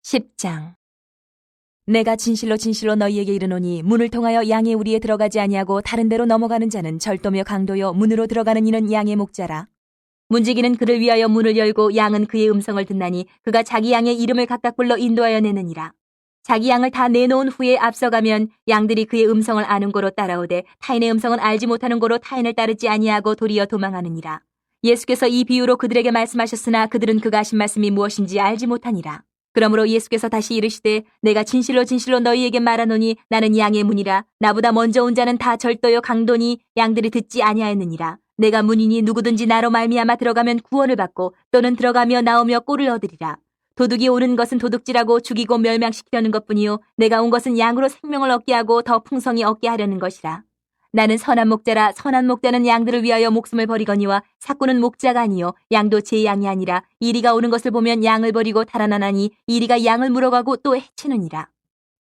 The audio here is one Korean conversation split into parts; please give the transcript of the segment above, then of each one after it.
10장. 내가 진실로 진실로 너희에게 이르노니 문을 통하여 양의 우리에 들어가지 아니하고 다른 데로 넘어가는 자는 절도며 강도요 문으로 들어가는 이는 양의 목자라. 문지기는 그를 위하여 문을 열고 양은 그의 음성을 듣나니 그가 자기 양의 이름을 각각 불러 인도하여 내느니라. 자기 양을 다 내놓은 후에 앞서가면 양들이 그의 음성을 아는 고로 따라오되 타인의 음성은 알지 못하는 고로 타인을 따르지 아니하고 도리어 도망하느니라. 예수께서 이 비유로 그들에게 말씀하셨으나 그들은 그가 하신 말씀이 무엇인지 알지 못하니라. 그러므로 예수께서 다시 이르시되 내가 진실로 진실로 너희에게 말하노니 나는 양의 문이라. 나보다 먼저 온 자는 다 절도요 강도니 양들이 듣지 아니하였느니라. 내가 문이니 누구든지 나로 말미암아 들어가면 구원을 받고 또는 들어가며 나오며 꼴을 얻으리라. 도둑이 오는 것은 도둑질하고 죽이고 멸망시키려는 것뿐이요 내가 온 것은 양으로 생명을 얻게 하고 더 풍성히 얻게 하려는 것이라. 나는 선한 목자라. 선한 목자는 양들을 위하여 목숨을 버리거니와 삭구는 목자가 아니요 양도 제 양이 아니라 이리가 오는 것을 보면 양을 버리고 달아나나니 이리가 양을 물어가고 또 해치느니라.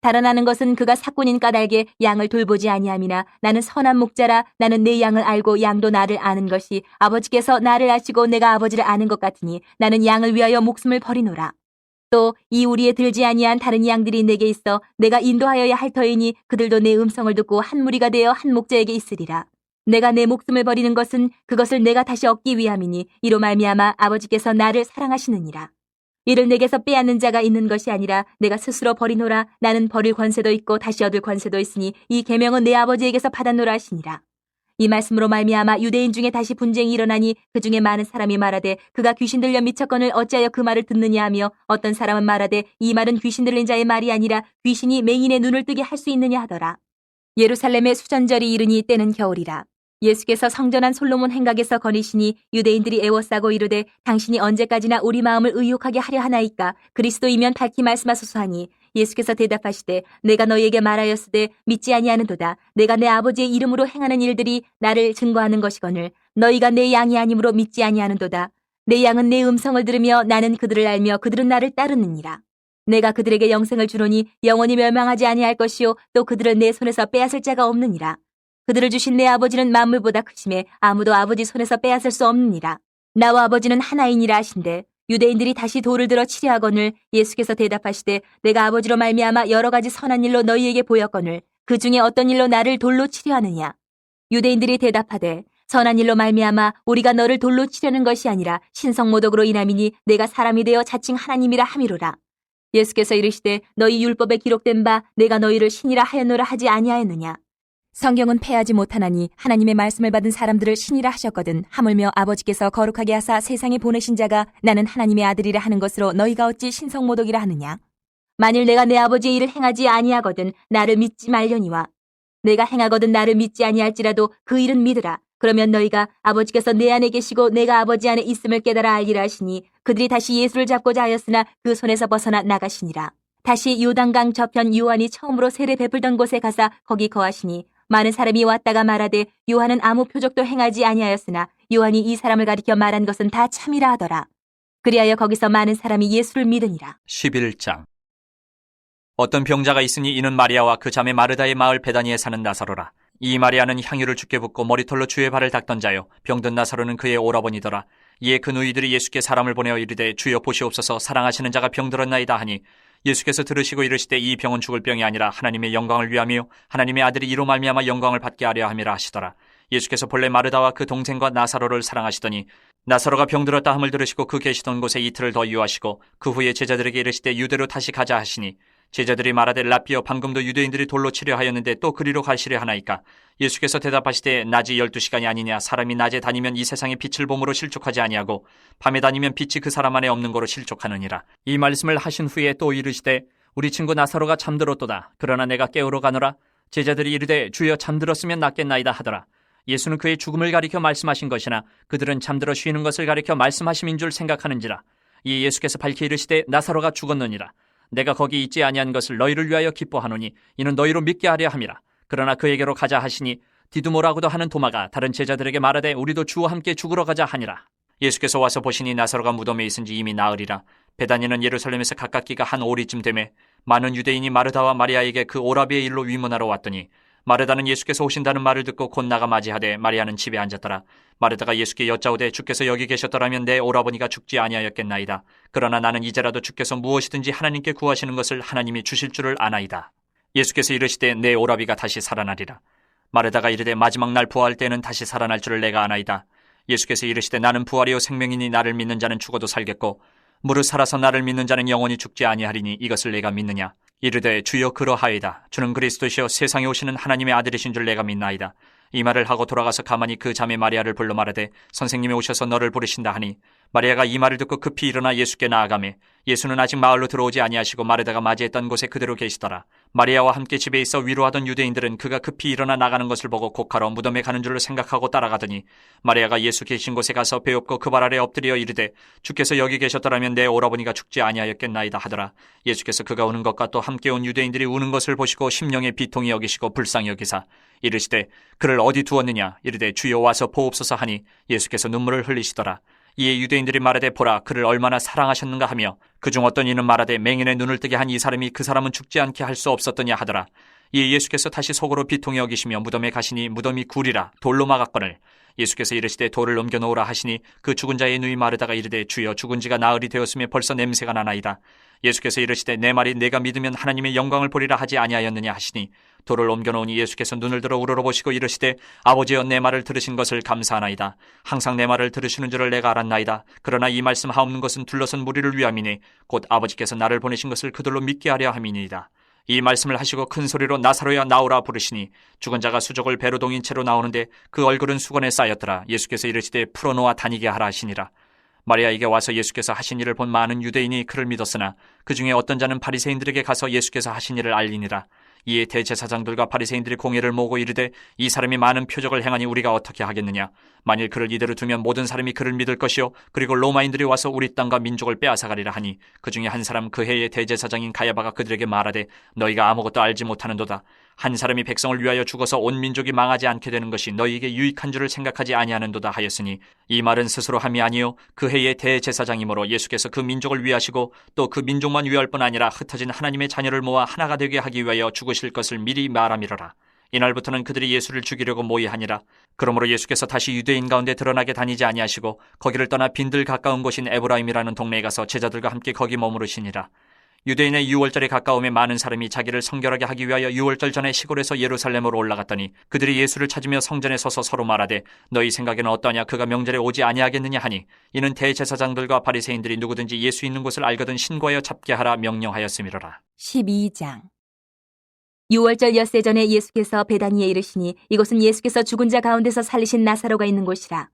달아나는 것은 그가 삭군인 까닭에 양을 돌보지 아니함이나 나는 선한 목자라. 나는 내 양을 알고 양도 나를 아는 것이 아버지께서 나를 아시고 내가 아버지를 아는 것 같으니 나는 양을 위하여 목숨을 버리노라. 또 이 우리에 들지 아니한 다른 양들이 내게 있어 내가 인도하여야 할 터이니 그들도 내 음성을 듣고 한 무리가 되어 한 목자에게 있으리라. 내가 내 목숨을 버리는 것은 그것을 내가 다시 얻기 위함이니 이로 말미암아 아버지께서 나를 사랑하시느니라. 이를 내게서 빼앗는 자가 있는 것이 아니라 내가 스스로 버리노라. 나는 버릴 권세도 있고 다시 얻을 권세도 있으니 이 계명은 내 아버지에게서 받았노라 하시니라. 이 말씀으로 말미암아 유대인 중에 다시 분쟁이 일어나니 그 중에 많은 사람이 말하되 그가 귀신 들려 미쳤거늘 어찌하여 그 말을 듣느냐 하며 어떤 사람은 말하되 이 말은 귀신 들린 자의 말이 아니라 귀신이 맹인의 눈을 뜨게 할 수 있느냐 하더라. 예루살렘의 수전절이 이르니 때는 겨울이라. 예수께서 성전한 솔로몬 행각에서 거니시니 유대인들이 애워싸고 이르되 당신이 언제까지나 우리 마음을 의욕하게 하려 하나이까. 그리스도이면 밝히 말씀하소서 하니 예수께서 대답하시되 내가 너희에게 말하였으되 믿지 아니하는도다. 내가 내 아버지의 이름으로 행하는 일들이 나를 증거하는 것이거늘 너희가 내 양이 아니므로 믿지 아니하는도다. 내 양은 내 음성을 들으며 나는 그들을 알며 그들은 나를 따르느니라. 내가 그들에게 영생을 주노니 영원히 멸망하지 아니할 것이요 또 그들을 내 손에서 빼앗을 자가 없느니라. 그들을 주신 내 아버지는 만물보다 크심에 아무도 아버지 손에서 빼앗을 수 없느니라. 나와 아버지는 하나이니라 하신대 유대인들이 다시 돌을 들어 치려하거늘 예수께서 대답하시되 내가 아버지로 말미암아 여러 가지 선한 일로 너희에게 보였거늘 그 중에 어떤 일로 나를 돌로 치려 하느냐. 유대인들이 대답하되 선한 일로 말미암아 우리가 너를 돌로 치려는 것이 아니라 신성모독으로 인함이니 내가 사람이 되어 자칭 하나님이라 함이로라. 예수께서 이르시되 너희 율법에 기록된 바 내가 너희를 신이라 하였노라 하지 아니하였느냐. 성경은 패하지 못하나니 하나님의 말씀을 받은 사람들을 신이라 하셨거든 하물며 아버지께서 거룩하게 하사 세상에 보내신 자가 나는 하나님의 아들이라 하는 것으로 너희가 어찌 신성모독이라 하느냐. 만일 내가 내 아버지의 일을 행하지 아니하거든 나를 믿지 말려니와 내가 행하거든 나를 믿지 아니할지라도 그 일은 믿으라. 그러면 너희가 아버지께서 내 안에 계시고 내가 아버지 안에 있음을 깨달아 알리라 하시니 그들이 다시 예수를 잡고자 하였으나 그 손에서 벗어나 나가시니라. 다시 요단강 저편 요한이 처음으로 세례 베풀던 곳에 가사 거기 거하시니 많은 사람이 왔다가 말하되 요한은 아무 표적도 행하지 아니하였으나 요한이 이 사람을 가리켜 말한 것은 다 참이라 하더라. 그리하여 거기서 많은 사람이 예수를 믿으니라. 11장. 어떤 병자가 있으니 이는 마리아와 그 자매 마르다의 마을 베다니에 사는 나사로라. 이 마리아는 향유를 주께 붓고 머리털로 주의 발을 닦던 자요 병든 나사로는 그의 오라버니더라. 이에 그 누이들이 예수께 사람을 보내어 이르되 주여 보시옵소서 사랑하시는 자가 병들었나이다 하니 예수께서 들으시고 이르시되 이 병은 죽을 병이 아니라 하나님의 영광을 위함이요 하나님의 아들이 이로 말미암아 영광을 받게 하려 함이라 하시더라. 예수께서 본래 마르다와 그 동생과 나사로를 사랑하시더니 나사로가 병들었다 함을 들으시고 그 계시던 곳에 이틀을 더 유하시고 그 후에 제자들에게 이르시되 유대로 다시 가자 하시니 제자들이 말하되 랍비여 방금도 유대인들이 돌로 치려 하였는데 또 그리로 가시려 하나이까. 예수께서 대답하시되 낮이 12시간이 아니냐. 사람이 낮에 다니면 이 세상의 빛을 봄으로 실족하지 아니하고 밤에 다니면 빛이 그 사람 안에 없는 거로 실족하느니라. 이 말씀을 하신 후에 또 이르시되 우리 친구 나사로가 잠들었도다. 그러나 내가 깨우러 가노라. 제자들이 이르되 주여 잠들었으면 낫겠나이다 하더라. 예수는 그의 죽음을 가리켜 말씀하신 것이나 그들은 잠들어 쉬는 것을 가리켜 말씀하심인 줄 생각하는지라. 이에 예수께서 밝히 이르시되 나사로가 죽었느니라. 내가 거기 있지 아니한 것을 너희를 위하여 기뻐하노니 이는 너희로 믿게 하려 함이라. 그러나 그에게로 가자 하시니 디두모라고도 하는 도마가 다른 제자들에게 말하되 우리도 주와 함께 죽으러 가자 하니라. 예수께서 와서 보시니 나사로가 무덤에 있은지 이미 나으리라. 베다니는 예루살렘에서 가깝기가 한 오리쯤 되매 많은 유대인이 마르다와 마리아에게 그 오라비의 일로 위문하러 왔더니 마르다는 예수께서 오신다는 말을 듣고 곧 나가 맞이하되 마리아는 집에 앉았더라. 마르다가 예수께 여짜오되 주께서 여기 계셨더라면 내 오라버니가 죽지 아니하였겠나이다. 그러나 나는 이제라도 주께서 무엇이든지 하나님께 구하시는 것을 하나님이 주실 줄을 아나이다. 예수께서 이르시되 내 오라비가 다시 살아나리라. 마르다가 이르되 마지막 날 부활할 때는 다시 살아날 줄을 내가 아나이다. 예수께서 이르시되 나는 부활이요 생명이니 나를 믿는 자는 죽어도 살겠고 무릇 살아서 나를 믿는 자는 영원히 죽지 아니하리니 이것을 내가 믿느냐. 이르되 주여 그러하이다. 주는 그리스도시요 세상에 오시는 하나님의 아들이신 줄 내가 믿나이다. 이 말을 하고 돌아가서 가만히 그 자매 마리아를 불러 말하되 선생님이 오셔서 너를 부르신다 하니 마리아가 이 말을 듣고 급히 일어나 예수께 나아가매 예수는 아직 마을로 들어오지 아니하시고 마르다가 맞이했던 곳에 그대로 계시더라. 마리아와 함께 집에 있어 위로하던 유대인들은 그가 급히 일어나 나가는 것을 보고 곡하러 무덤에 가는 줄로 생각하고 따라가더니 마리아가 예수 계신 곳에 가서 배웁고 그 발 아래 엎드려 이르되 주께서 여기 계셨더라면 내 오라버니가 죽지 아니하였겠나이다 하더라. 예수께서 그가 우는 것과 또 함께 온 유대인들이 우는 것을 보시고 심령의 비통이 여기시고 불쌍히 여기사 이르시되 그를 어디 두었느냐. 이르되 주여 와서 보옵소서 하니 예수께서 눈물을 흘리시더라. 이에 유대인들이 말하되 보라 그를 얼마나 사랑하셨는가 하며 그중 어떤 이는 말하되 맹인의 눈을 뜨게 한 이 사람이 그 사람은 죽지 않게 할 수 없었더냐 하더라. 이에 예수께서 다시 속으로 비통히 여기시며 무덤에 가시니 무덤이 굴이라 돌로 막았거늘 예수께서 이르시되 돌을 옮겨놓으라 하시니 그 죽은 자의 누이 마르다가 이르되 주여 죽은 지가 나흘이 되었으며 벌써 냄새가 나나이다. 예수께서 이르시되 내 말이 내가 믿으면 하나님의 영광을 보리라 하지 아니하였느냐 하시니 돌을 옮겨놓으니 예수께서 눈을 들어 우러러보시고 이르시되 아버지여 내 말을 들으신 것을 감사하나이다. 항상 내 말을 들으시는 줄을 내가 알았나이다. 그러나 이 말씀 하옵는 것은 둘러선 무리를 위함이니 곧 아버지께서 나를 보내신 것을 그들로 믿게 하려 함이니이다. 이 말씀을 하시고 큰 소리로 나사로야 나오라 부르시니 죽은 자가 수족을 배로 동인 채로 나오는데 그 얼굴은 수건에 쌓였더라. 예수께서 이르시되 풀어놓아 다니게 하라 하시니라. 마리아에게 와서 예수께서 하신 일을 본 많은 유대인이 그를 믿었으나 그 중에 어떤 자는 바리새인들에게 가서 예수께서 하신 일을 알리니라. 이에 대제사장들과 바리새인들이 공회를 모으고 이르되 이 사람이 많은 표적을 행하니 우리가 어떻게 하겠느냐. 만일 그를 이대로 두면 모든 사람이 그를 믿을 것이요 그리고 로마인들이 와서 우리 땅과 민족을 빼앗아가리라 하니 그 중에 한 사람 그 해의 대제사장인 가야바가 그들에게 말하되 너희가 아무것도 알지 못하는도다. 한 사람이 백성을 위하여 죽어서 온 민족이 망하지 않게 되는 것이 너희에게 유익한 줄을 생각하지 아니하는도다 하였으니 이 말은 스스로 함이 아니요 그 해의 대제사장이므로 예수께서 그 민족을 위하시고 또 그 민족만 위할 뿐 아니라 흩어진 하나님의 자녀를 모아 하나가 되게 하기 위하여 죽으실 것을 미리 말함이로라. 이날부터는 그들이 예수를 죽이려고 모의하니라. 그러므로 예수께서 다시 유대인 가운데 드러나게 다니지 아니하시고 거기를 떠나 빈들 가까운 곳인 에브라임이라는 동네에 가서 제자들과 함께 거기 머무르시니라. 유대인의 유월절에 가까움에 많은 사람이 자기를 성결하게 하기 위하여 유월절 전에 시골에서 예루살렘으로 올라갔더니 그들이 예수를 찾으며 성전에 서서 서로 말하되 너희 생각에는 어떠냐. 그가 명절에 오지 아니하겠느냐 하니 이는 대제사장들과 바리새인들이 누구든지 예수 있는 곳을 알거든 신고하여 잡게 하라 명령하였음이로라. 12장. 6월절 엿새 전에 예수께서 베다니에 이르시니 이곳은 예수께서 죽은 자 가운데서 살리신 나사로가 있는 곳이라.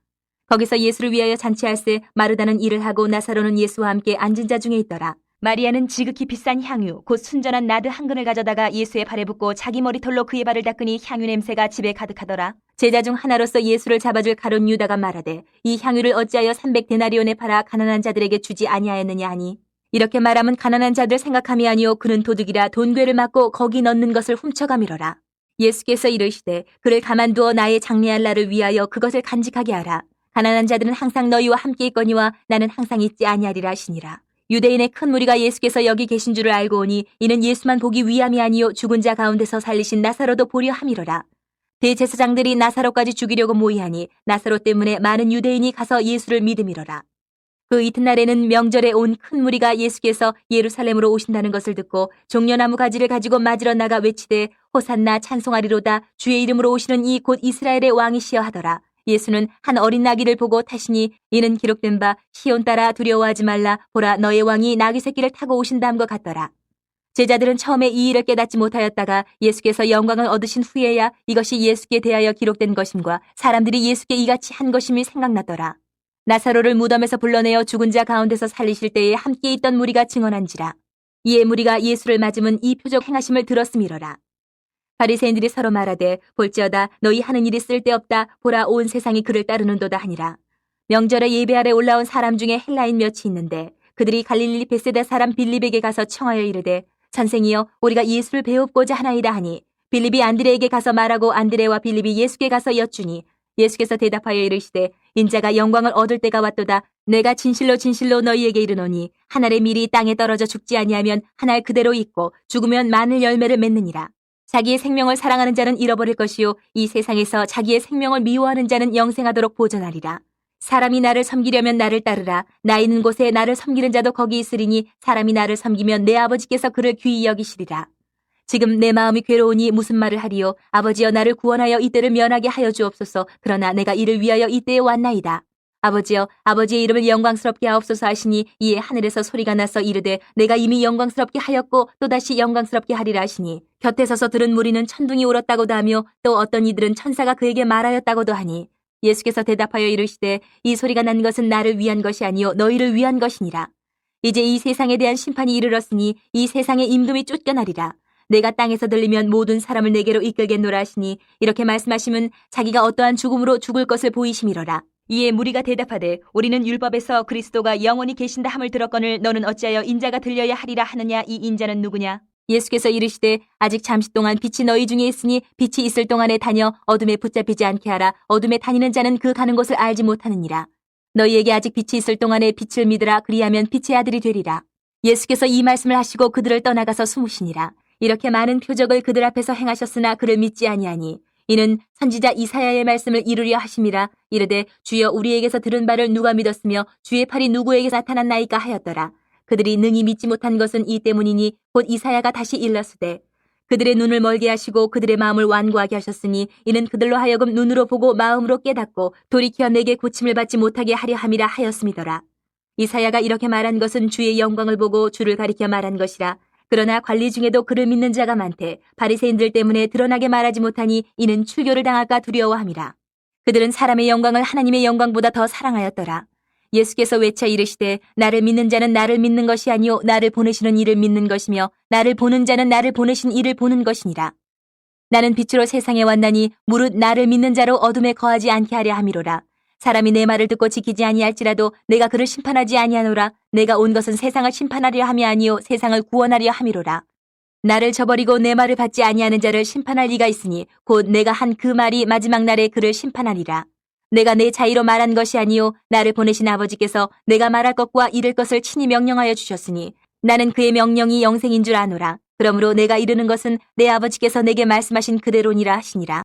거기서 예수를 위하여 잔치할세 마르다는 일을 하고 나사로는 예수와 함께 앉은 자 중에 있더라. 마리아는 지극히 비싼 향유 곧 순전한 나드 한 근을 가져다가 예수의 발에 붓고 자기 머리털로 그의 발을 닦으니 향유 냄새가 집에 가득하더라. 제자 중 하나로서 예수를 잡아줄 가룟 유다가 말하되 이 향유를 어찌하여 300데나리온에 팔아 가난한 자들에게 주지 아니하였느냐 하니 이렇게 말하면 가난한 자들 생각함이 아니요 그는 도둑이라 돈괴를 맞고 거기 넣는 것을 훔쳐가미러라. 예수께서 이르시되 그를 가만두어 나의 장래할 날을 위하여 그것을 간직하게 하라. 가난한 자들은 항상 너희와 함께 있거니와 나는 항상 있지 아니하리라 하시니라. 유대인의 큰 무리가 예수께서 여기 계신 줄을 알고 오니 이는 예수만 보기 위함이 아니요 죽은 자 가운데서 살리신 나사로도 보려 함이로라. 대제사장들이 나사로까지 죽이려고 모의하니 나사로 때문에 많은 유대인이 가서 예수를 믿음이로라. 그 이튿날에는 명절에 온 큰 무리가 예수께서 예루살렘으로 오신다는 것을 듣고 종려나무 가지를 가지고 맞으러 나가 외치되 호산나 찬송하리로다. 주의 이름으로 오시는 이 곧 이스라엘의 왕이시여 하더라. 예수는 한 어린 나귀를 보고 타시니 이는 기록된 바 시온 따라 두려워하지 말라. 보라 너의 왕이 나귀 새끼를 타고 오신다함과 같더라. 제자들은 처음에 이 일을 깨닫지 못하였다가 예수께서 영광을 얻으신 후에야 이것이 예수께 대하여 기록된 것임과 사람들이 예수께 이같이 한 것임이 생각났더라. 나사로를 무덤에서 불러내어 죽은 자 가운데서 살리실 때에 함께 있던 무리가 증언한지라. 이에 무리가 예수를 맞으면 이 표적 행하심을 들었음이로라. 바리새인들이 서로 말하되 볼지어다 너희 하는 일이 쓸데없다. 보라 온 세상이 그를 따르는도다 하니라. 명절에 예배하러 올라온 사람 중에 헬라인 몇이 있는데 그들이 갈릴리 베세다 사람 빌립에게 가서 청하여 이르되 선생이여 우리가 예수를 배웁고자 하나이다 하니 빌립이 안드레에게 가서 말하고 안드레와 빌립이 예수께 가서 여쭈니 예수께서 대답하여 이르시되 인자가 영광을 얻을 때가 왔도다. 내가 진실로 진실로 너희에게 이르노니 한 알의 밀이 땅에 떨어져 죽지 아니하면 한 알 그대로 있고 죽으면 많은 열매를 맺느니라. 자기의 생명을 사랑하는 자는 잃어버릴 것이요 이 세상에서 자기의 생명을 미워하는 자는 영생하도록 보존하리라. 사람이 나를 섬기려면 나를 따르라. 나 있는 곳에 나를 섬기는 자도 거기 있으리니 사람이 나를 섬기면 내 아버지께서 그를 귀히 여기시리라. 지금 내 마음이 괴로우니 무슨 말을 하리요. 아버지여 나를 구원하여 이때를 면하게 하여 주옵소서. 그러나 내가 이를 위하여 이때에 왔나이다. 아버지여 아버지의 이름을 영광스럽게 하옵소서 하시니 이에 하늘에서 소리가 나서 이르되 내가 이미 영광스럽게 하였고 또다시 영광스럽게 하리라 하시니 곁에 서서 들은 무리는 천둥이 울었다고도 하며 또 어떤 이들은 천사가 그에게 말하였다고도 하니 예수께서 대답하여 이르시되 이 소리가 난 것은 나를 위한 것이 아니요 너희를 위한 것이니라. 이제 이 세상에 대한 심판이 이르렀으니 이 세상의 임금이 쫓겨나리라. 내가 땅에서 들리면 모든 사람을 내게로 이끌겠노라 하시니 이렇게 말씀하시면 자기가 어떠한 죽음으로 죽을 것을 보이심이로라. 이에 무리가 대답하되 우리는 율법에서 그리스도가 영원히 계신다 함을 들었거늘 너는 어찌하여 인자가 들려야 하리라 하느냐. 이 인자는 누구냐? 예수께서 이르시되 아직 잠시 동안 빛이 너희 중에 있으니 빛이 있을 동안에 다녀 어둠에 붙잡히지 않게 하라. 어둠에 다니는 자는 그 가는 곳을 알지 못하느니라. 너희에게 아직 빛이 있을 동안에 빛을 믿으라. 그리하면 빛의 아들이 되리라. 예수께서 이 말씀을 하시고 그들을 떠나가서 숨으시니라. 이렇게 많은 표적을 그들 앞에서 행하셨으나 그를 믿지 아니하니 이는 선지자 이사야의 말씀을 이루려 하심이라. 이르되 주여 우리에게서 들은 바를 누가 믿었으며 주의 팔이 누구에게 나타났나이까 하였더라. 그들이 능히 믿지 못한 것은 이 때문이니 곧 이사야가 다시 일렀으되 그들의 눈을 멀게 하시고 그들의 마음을 완고하게 하셨으니 이는 그들로 하여금 눈으로 보고 마음으로 깨닫고 돌이켜 내게 고침을 받지 못하게 하려 함이라 하였음이더라. 이사야가 이렇게 말한 것은 주의 영광을 보고 주를 가리켜 말한 것이라. 그러나 관리 중에도 그를 믿는 자가 많되 바리새인들 때문에 드러나게 말하지 못하니 이는 출교를 당할까 두려워함이라. 그들은 사람의 영광을 하나님의 영광보다 더 사랑하였더라. 예수께서 외쳐 이르시되 나를 믿는 자는 나를 믿는 것이 아니요 나를 보내시는 이를 믿는 것이며 나를 보는 자는 나를 보내신 이를 보는 것이니라. 나는 빛으로 세상에 왔나니 무릇 나를 믿는 자로 어둠에 거하지 않게 하려 함이로라. 사람이 내 말을 듣고 지키지 아니할지라도 내가 그를 심판하지 아니하노라. 내가 온 것은 세상을 심판하려 함이 아니요 세상을 구원하려 함이로라. 나를 저버리고 내 말을 받지 아니하는 자를 심판할 이가 있으니 곧 내가 한 그 말이 마지막 날에 그를 심판하리라. 내가 내 자의로 말한 것이 아니요 나를 보내신 아버지께서 내가 말할 것과 이를 것을 친히 명령하여 주셨으니 나는 그의 명령이 영생인 줄 아노라. 그러므로 내가 이르는 것은 내 아버지께서 내게 말씀하신 그대로니라 하시니라.